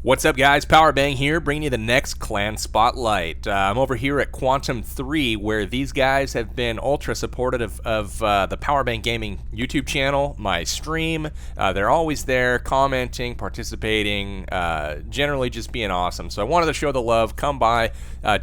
What's up, guys? Powerbang here, bringing you the next clan spotlight. I'm over here at Quantum 3, where these guys have been ultra supportive of the Powerbang Gaming YouTube channel, my stream. They're always there, commenting, participating, generally just being awesome. So I wanted to show the love, come by,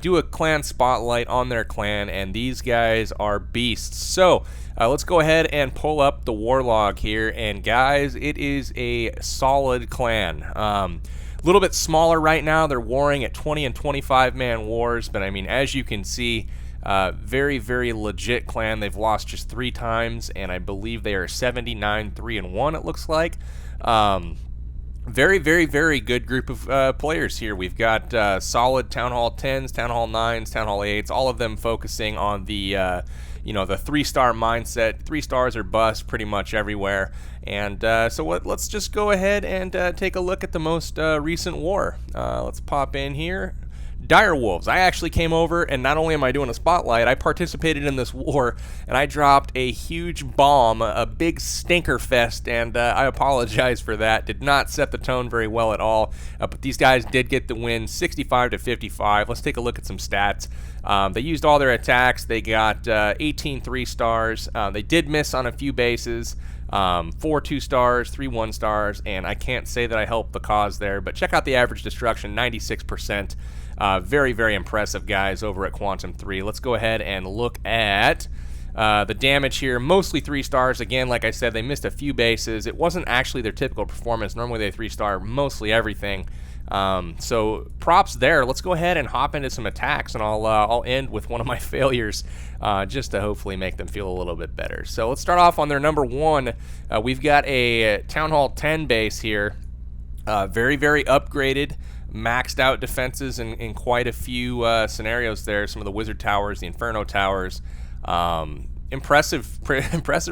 do a clan spotlight on their clan, and these guys are beasts. So let's go ahead and pull up the war log here, and guys, it is a solid clan. A little bit smaller right now. They're warring at 20 and 25 man wars, but I mean, as you can see, very, very legit clan. They've lost just 3 times, and I believe they are 79, 3-1. It looks like. Very, very, very good group of players here. We've got solid Town Hall 10s, Town Hall 9s, Town Hall 8s, all of them focusing on the the 3-star mindset. 3 stars or bust pretty much everywhere. And let's just go ahead and take a look at the most recent war. Let's pop in here. Dire Wolves. I actually came over, and not only am I doing a spotlight, I participated in this war, and I dropped a huge bomb, a big stinker fest, and I apologize for that. Did not set the tone very well at all, but these guys did get the win, 65-55. Let's take a look at some stats. They used all their attacks. They got 18 3-stars. They did miss on a few bases. 4 2-stars, 3 1-stars, and I can't say that I helped the cause there, but check out the average destruction, 96%. Very, very impressive guys over at Quantum 3. Let's go ahead and look at the damage here. Mostly 3 stars. Again, like I said, they missed a few bases. It wasn't actually their typical performance. Normally they 3-star mostly everything. So props there. Let's go ahead and hop into some attacks, and I'll end with one of my failures just to hopefully make them feel a little bit better. So let's start off on their number 1. We've got a Town Hall 10 base here. Very, very upgraded. Maxed out defenses in quite a few scenarios there. Some of the Wizard Towers, the Inferno Towers. Impressive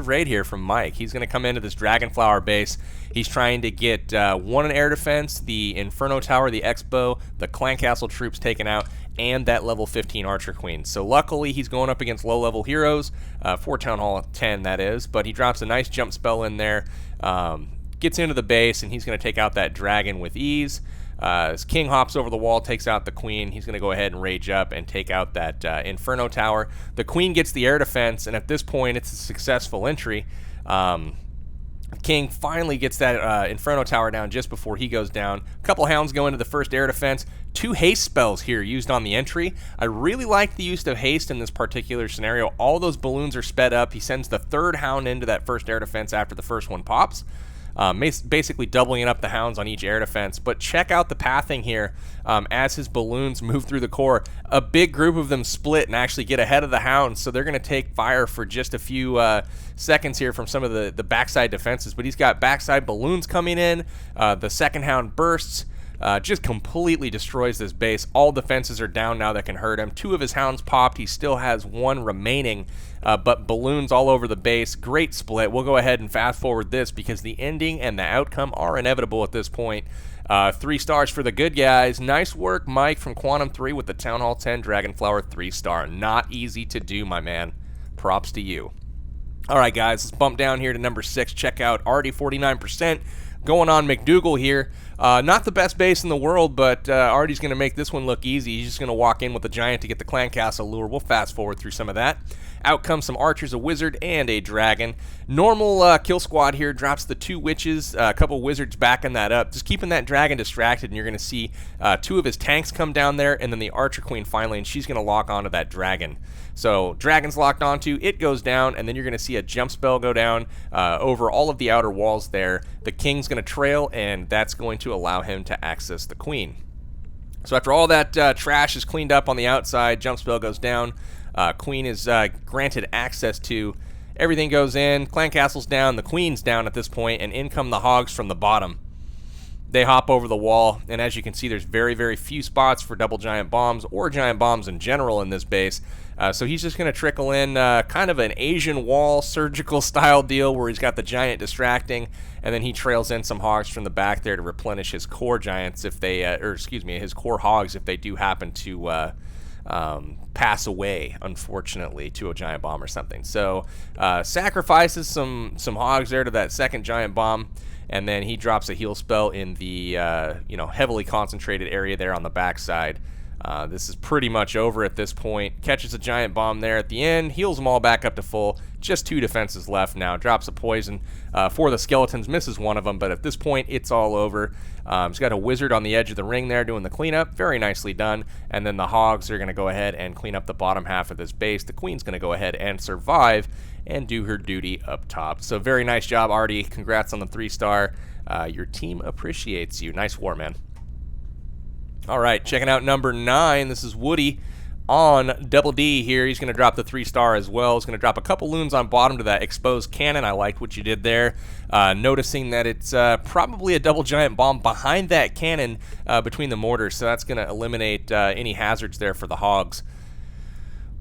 raid here from Mike. He's going to come into this Dragonflower base. He's trying to get 1 in air defense, the Inferno Tower, the Expo, the Clan Castle troops taken out, and that level 15 Archer Queen. So luckily he's going up against low-level heroes, for Town Hall 10 that is, but he drops a nice jump spell in there, gets into the base, and he's going to take out that dragon with ease. His king hops over the wall, takes out the queen. He's going to go ahead and rage up and take out that Inferno Tower. The queen gets the air defense, and at this point, it's a successful entry. King finally gets that Inferno Tower down just before he goes down. A couple hounds go into the first air defense. 2 haste spells here used on the entry. I really like the use of haste in this particular scenario. All those balloons are sped up. He sends the 3rd hound into that first air defense after the first one pops. Basically doubling up the hounds on each air defense. But check out the pathing here as his balloons move through the core. A big group of them split and actually get ahead of the hounds, so they're going to take fire for just a few seconds here from some of the backside defenses. But he's got backside balloons coming in. The second hound bursts. Just completely destroys this base. All defenses are down now that can hurt him. 2 of his hounds popped. He still has 1 remaining, but balloons all over the base. Great split. We'll go ahead and fast forward this because the ending and the outcome are inevitable at this point. 3 stars for the good guys. Nice work, Mike from Quantum 3 with the Town Hall 10 Dragonflower 3-star. Not easy to do, my man. Props to you. All right, guys, let's bump down here to number 6. Check out already 49%. Going on McDougal here. Not the best base in the world, but Artie's going to make this one look easy. He's just going to walk in with a giant to get the Clan Castle lure. We'll fast forward through some of that. Out comes some archers, a wizard, and a dragon. Normal kill squad here drops the 2 witches, a couple wizards backing that up. Just keeping that dragon distracted, and you're going to see 2 of his tanks come down there, and then the archer queen finally, and she's going to lock onto that dragon. So dragon's locked onto, it goes down, and then you're going to see a jump spell go down over all of the outer walls there. The king's going to trail, and that's going to allow him to access the queen. So after all that trash is cleaned up on the outside, jump spell goes down. Queen is granted access to. Everything goes in. Clan Castle's down. The queen's down at this point, and in come the hogs from the bottom. They hop over the wall, and as you can see, there's very, very few spots for double giant bombs or giant bombs in general in this base. So he's just going to trickle in kind of an Asian wall surgical style deal where he's got the giant distracting, and then he trails in some hogs from the back there to replenish his core giants if they, his core hogs if they do happen to pass away, unfortunately, to a giant bomb or something. So sacrifices some hogs there to that second giant bomb, and then he drops a heal spell in the heavily concentrated area there on the backside. This is pretty much over at this point. Catches a giant bomb there at the end, heals them all back up to full. Just 2 defenses left now. Drops a poison for the skeletons, misses one of them, but at this point, it's all over. He's got a wizard on the edge of the ring there doing the cleanup. Very nicely done. And then the hogs are going to go ahead and clean up the bottom half of this base. The queen's going to go ahead and survive and do her duty up top. So very nice job, Artie. Congrats on the 3-star. Your team appreciates you. Nice war, man. All right, checking out number 9. This is Woody on Double D here. He's going to drop the 3-star as well. He's going to drop a couple loons on bottom to that exposed cannon. I liked what you did there. Noticing that it's probably a double giant bomb behind that cannon between the mortars, so that's going to eliminate any hazards there for the hogs.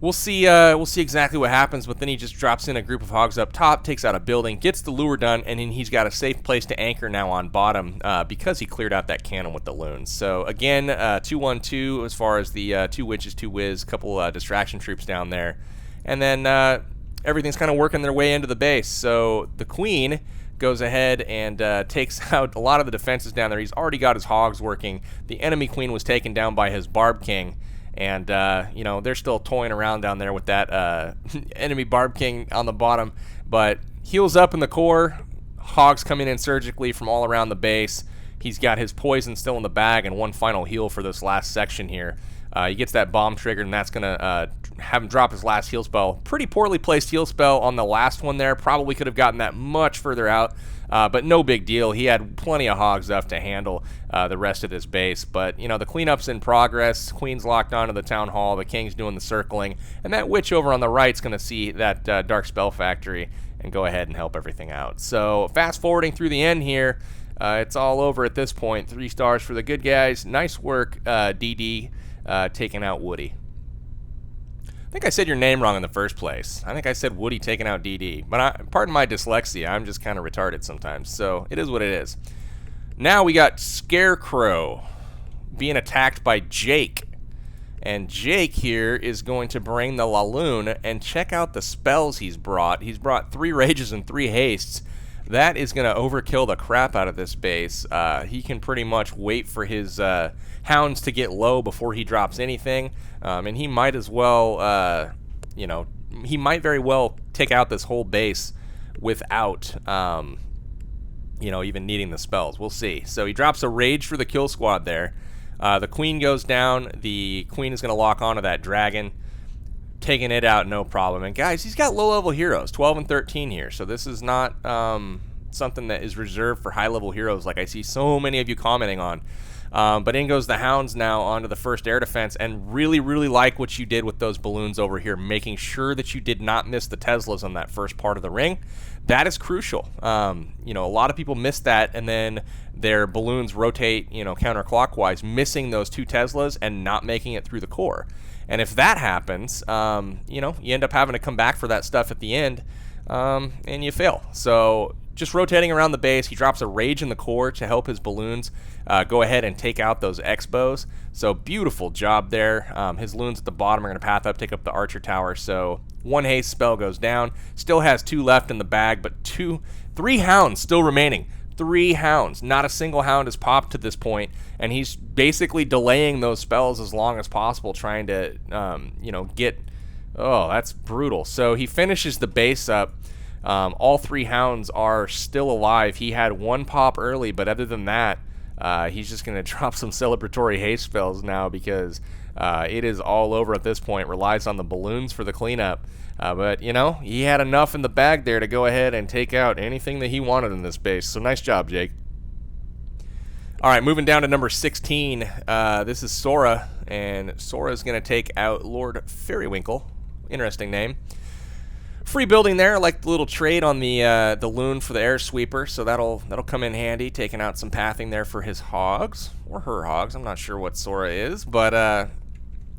We'll see exactly what happens, but then he just drops in a group of hogs up top, takes out a building, gets the lure done, and then he's got a safe place to anchor now on bottom because he cleared out that cannon with the loons. So again, 2-1-2 as far as the 2 witches, 2 whiz, couple distraction troops down there. And then everything's kind of working their way into the base. So the queen goes ahead and takes out a lot of the defenses down there. He's already got his hogs working. The enemy queen was taken down by his Barb King. And, they're still toying around down there with that enemy Barb King on the bottom. But heals up in the core. Hogs coming in surgically from all around the base. He's got his poison still in the bag and one final heal for this last section here. He gets that bomb triggered, and that's going to have him drop his last heal spell. Pretty poorly placed heal spell on the last one there. Probably could have gotten that much further out. But no big deal. He had plenty of hogs left to handle the rest of this base. But, the cleanup's in progress. Queen's locked onto the town hall. The king's doing the circling. And that witch over on the right's going to see that dark spell factory and go ahead and help everything out. So fast forwarding through the end here, it's all over at this point. 3 stars for the good guys. Nice work, DD, taking out Woody. I think I said your name wrong in the first place. I think I said Woody taking out DD. But pardon my dyslexia. I'm just kind of retarded sometimes. So it is what it is. Now we got Scarecrow being attacked by Jake. And Jake here is going to bring the Laloon and check out the spells he's brought. He's brought 3 rages and 3 hastes. That is going to overkill the crap out of this base. He can pretty much wait for his hounds to get low before he drops anything. And he might as well, he might very well take out this whole base without, even needing the spells. We'll see. So he drops a rage for the kill squad there. The queen goes down. The queen is going to lock onto that dragon, taking it out no problem. And guys, he's got low-level heroes, 12 and 13 here. So this is not something that is reserved for high-level heroes like I see so many of you commenting on. But in goes the hounds now onto the first air defense, and really, really like what you did with those balloons over here, making sure that you did not miss the Teslas on that first part of the ring. That is crucial. A lot of people miss that, and then their balloons rotate, counterclockwise, missing those 2 Teslas and not making it through the core. And if that happens, you end up having to come back for that stuff at the end, and you fail. So just rotating around the base, he drops a rage in the core to help his balloons go ahead and take out those X-bows. So beautiful job there. His loons at the bottom are going to path up, take up the archer tower. So 1 haste spell goes down. Still has 2 left in the bag, but 3 hounds still remaining. 3 hounds. Not a single hound has popped to this point, and he's basically delaying those spells as long as possible, trying to, get... Oh, that's brutal. So he finishes the base up. All 3 hounds are still alive. He had 1 pop early, but other than that, he's just going to drop some celebratory haste spells now because it is all over at this point. Relies on the balloons for the cleanup. But, he had enough in the bag there to go ahead and take out anything that he wanted in this base. So nice job, Jake. All right, moving down to number 16. This is Sora, and Sora's going to take out Lord Fairywinkle. Interesting name. Free building there. I like the little trade on the loon for the air sweeper, so that'll come in handy. Taking out some pathing there for his hogs or her hogs. I'm not sure what Sora is, but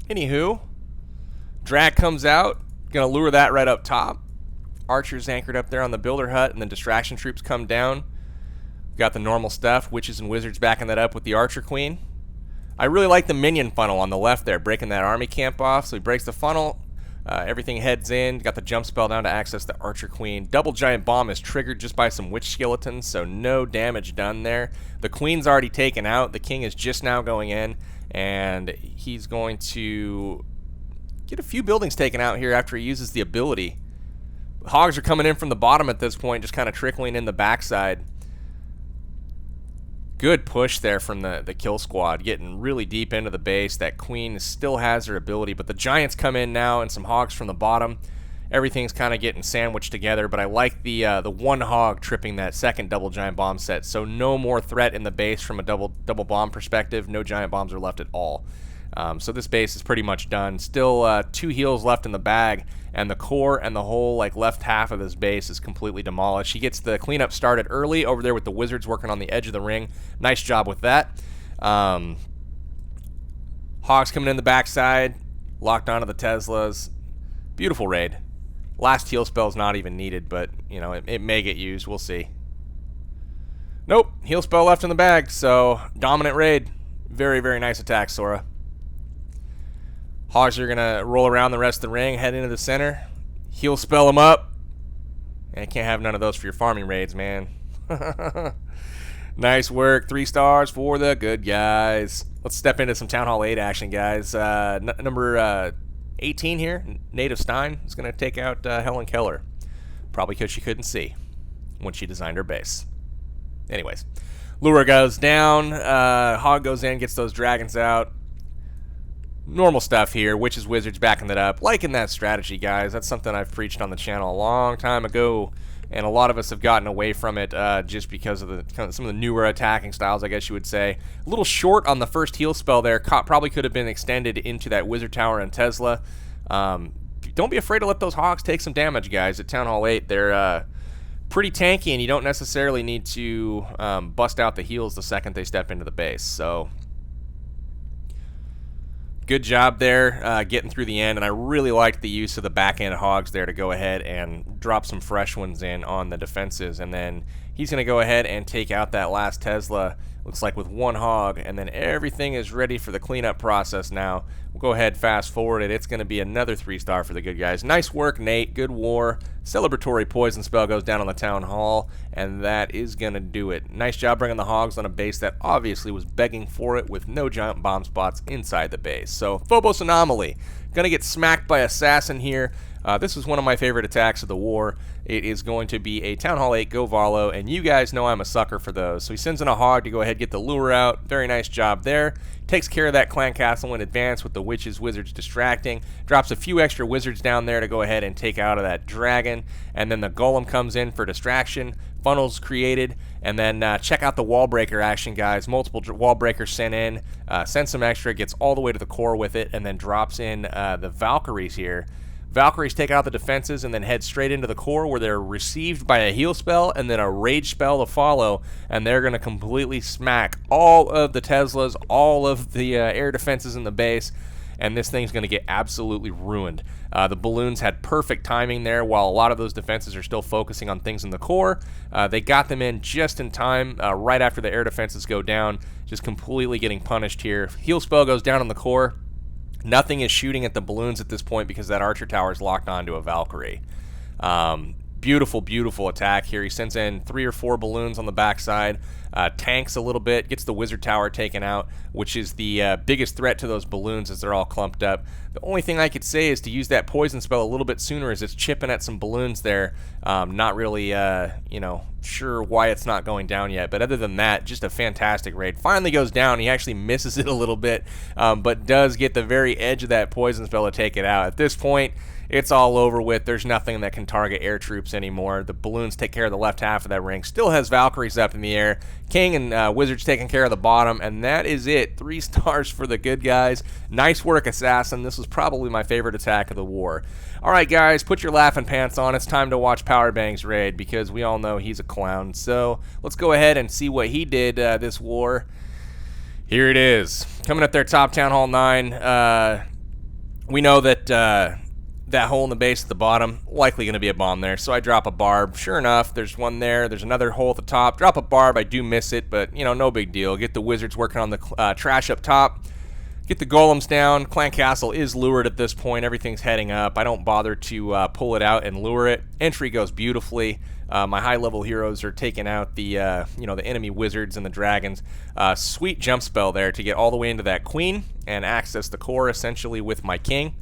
anywho, drag comes out. Gonna lure that right up top. Archers anchored up there on the builder hut, and then distraction troops come down. Got the normal stuff. Witches and wizards backing that up with the archer queen. I really like the minion funnel on the left there, breaking that army camp off. So he breaks the funnel. Everything heads in. Got the jump spell down to access the Archer Queen. Double Giant Bomb is triggered just by some Witch Skeletons, so no damage done there. The Queen's already taken out. The King is just now going in, and he's going to get a few buildings taken out here after he uses the ability. Hogs are coming in from the bottom at this point, just kind of trickling in the backside. Good push there from the kill squad, getting really deep into the base. That Queen still has her ability, but the Giants come in now and some Hogs from the bottom. Everything's kind of getting sandwiched together, but I like the one Hog tripping that second double Giant Bomb set, so no more threat in the base from a double bomb perspective. No Giant Bombs are left at all. So this base is pretty much done. Still 2 heals left in the bag, and the core and the whole left half of this base is completely demolished. He gets the cleanup started early over there with the wizards working on the edge of the ring. Nice job with that. Hogs coming in the backside, locked onto the Teslas. Beautiful raid. Last heal spell's not even needed, but it may get used. We'll see. Nope, heal spell left in the bag, so dominant raid. Very, very nice attack, Sora. Hogs are going to roll around the rest of the ring, head into the center, heal spell them up. And can't have none of those for your farming raids, man. Nice work. 3 stars for the good guys. Let's step into some Town Hall 8 action, guys. Number 18 here, Native Stein, is going to take out Helen Keller. Probably because she couldn't see when she designed her base. Anyways, Lure goes down. Hog goes in, gets those dragons out. Normal stuff here. Witches, Wizards backing that up. Liking that strategy, guys. That's something I've preached on the channel a long time ago, and a lot of us have gotten away from it just because of some of the newer attacking styles, I guess you would say. A little short on the first heal spell there. Probably could have been extended into that Wizard Tower and Tesla. Don't be afraid to let those Hogs take some damage, guys, at Town Hall 8. They're pretty tanky, and you don't necessarily need to bust out the heals the second they step into the base. So good job there getting through the end, and I really liked the use of the back-end Hogs there to go ahead and drop some fresh ones in on the defenses, and then he's going to go ahead and take out that last Tesla, looks like with 1 Hog, and then everything is ready for the cleanup process now. We'll go ahead, fast forward it. It's going to be another 3-star for the good guys. Nice work, Nate. Good war. Celebratory poison spell goes down on the Town Hall, and that is going to do it. Nice job bringing the Hogs on a base that obviously was begging for it with no giant bomb spots inside the base. So, Phobos Anomaly. Going to get smacked by Assassin here. This is one of my favorite attacks of the war. It is going to be a Town Hall 8 Go Valo, and you guys know I'm a sucker for those. So he sends in a Hog to go ahead and get the lure out. Very nice job there. Takes care of that clan castle in advance with the Witches, Wizards distracting. Drops a few extra Wizards down there to go ahead and take out of that dragon. And then the Golem comes in for distraction. Funnels created. And then check out the wall breaker action, guys. Multiple wall breakers sent in. Sends some extra, gets all the way to the core with it, and then drops in the Valkyries here. Valkyries take out the defenses and then head straight into the core where they're received by a heal spell and then a rage spell to follow, and they're going to completely smack all of the Teslas, all of the air defenses in the base, and this thing's going to get absolutely ruined. The balloons had perfect timing there while a lot of those defenses are still focusing on things in the core. They got them in just in time right after the air defenses go down, just completely getting punished here. Heal spell goes down on the core. Nothing is shooting at the balloons at this point because that Archer Tower is locked onto a Valkyrie. Beautiful, beautiful attack here. He sends in 3 or 4 balloons on the backside, tanks a little bit, gets the Wizard Tower taken out, which is the biggest threat to those balloons as they're all clumped up. The only thing I could say is to use that poison spell a little bit sooner as it's chipping at some balloons there. Not really, sure why it's not going down yet, but other than that, just a fantastic raid. Finally goes down. He actually misses it a little bit, but does get the very edge of that poison spell to take it out. At this point, it's all over with. There's nothing that can target air troops anymore. The balloons take care of the left half of that ring. Still has Valkyries up in the air. King and Wizards taking care of the bottom, and that is it. 3 stars for the good guys. Nice work, Assassin. This was probably my favorite attack of the war. All right, guys, put your laughing pants on. It's time to watch Powerbang's raid because we all know he's a clown. So let's go ahead and see what he did this war. Here it is. Coming at their top Town Hall 9. We know that that hole in the base at the bottom, likely going to be a bomb there. So I drop a barb. Sure enough, there's one there. There's another hole at the top. Drop a barb. I do miss it, but, you know, no big deal. Get the wizards working on the trash up top. Get the golems down. Clan Castle is lured at this point. Everything's heading up. I don't bother to pull it out and lure it. Entry goes beautifully. My high-level heroes are taking out the the enemy wizards and the dragons. Sweet jump spell there to get all the way into that queen and access the core essentially with my king.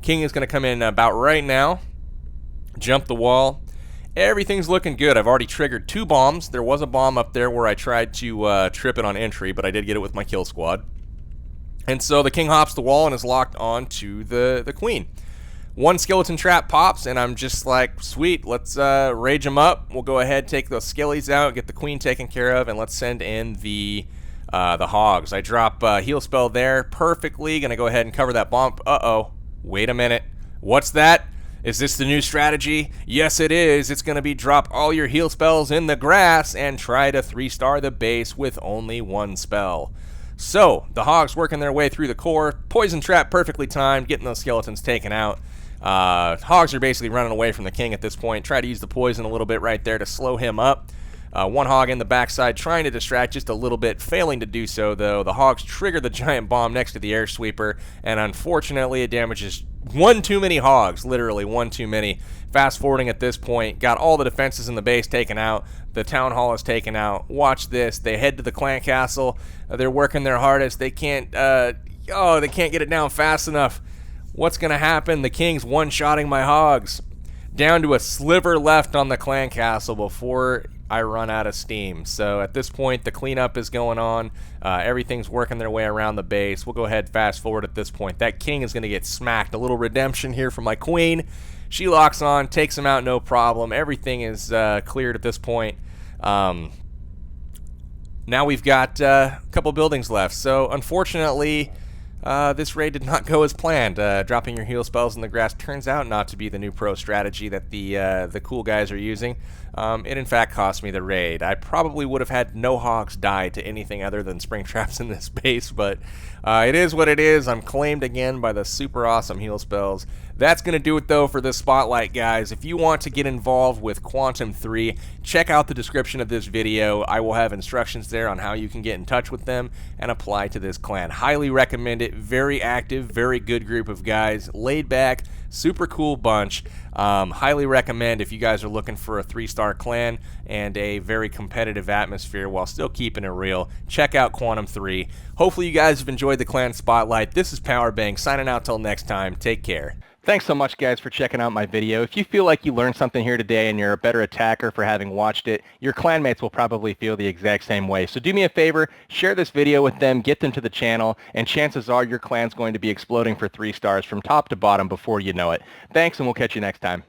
King is going to come in about right now. Jump the wall. Everything's looking good. I've already triggered 2 bombs. There was a bomb up there where I tried to trip it on entry, but I did get it with my kill squad. And so the king hops the wall and is locked on to the queen. 1 skeleton trap pops, and I'm just like, sweet, let's rage them up. We'll go ahead, take those skellies out, get the queen taken care of, and let's send in the hogs. I drop heal spell there perfectly. Gonna go ahead and cover that bomb. Uh-oh. Wait a minute. What's that? Is this the new strategy? Yes, it is. It's going to be drop all your heal spells in the grass and try to 3-star the base with only 1 spell. So, the hogs working their way through the core. Poison trap perfectly timed, getting those skeletons taken out. Hogs are basically running away from the king at this point. Try to use the poison a little bit right there to slow him up. 1 hog in the backside trying to distract just a little bit, failing to do so though. The hogs trigger the giant bomb next to the air sweeper, and unfortunately it damages 1 too many hogs, literally 1 too many. Fast forwarding at this point, got all the defenses in the base taken out. The town hall is taken out. Watch this. They head to the clan castle. They're working their hardest. They can't they can't get it down fast enough. What's gonna happen? The king's one-shotting my hogs. Down to a sliver left on the clan castle before I run out of steam. So at this point, the cleanup is going on. Everything's working their way around the base. We'll go ahead fast forward at this point. That king is going to get smacked. A little redemption here from my queen. She locks on, takes him out, no problem. Everything is cleared at this point. Now we've got a couple buildings left. So unfortunately, this raid did not go as planned. Dropping your heal spells in the grass turns out not to be the new pro strategy that the cool guys are using. It in fact cost me the raid. I probably would have had no hogs die to anything other than spring traps in this base, but it is what it is. I'm claimed again by the super awesome heal spells. That's going to do it though for this spotlight, guys. If you want to get involved with Quantum 3, check out the description of this video. I will have instructions there on how you can get in touch with them and apply to this clan. Highly recommend it. Very active, very good group of guys. Laid back, super cool bunch. Highly recommend if you guys are looking for a 3-star clan and a very competitive atmosphere while still keeping it real. Check out Quantum 3. Hopefully you guys have enjoyed the clan spotlight. This is Powerbang signing out till next time. Take care. Thanks so much, guys, for checking out my video. If you feel like you learned something here today and you're a better attacker for having watched it, your clanmates will probably feel the exact same way. So do me a favor, share this video with them, get them to the channel, and chances are your clan's going to be exploding for 3 stars from top to bottom before you know it. Thanks, and we'll catch you next time.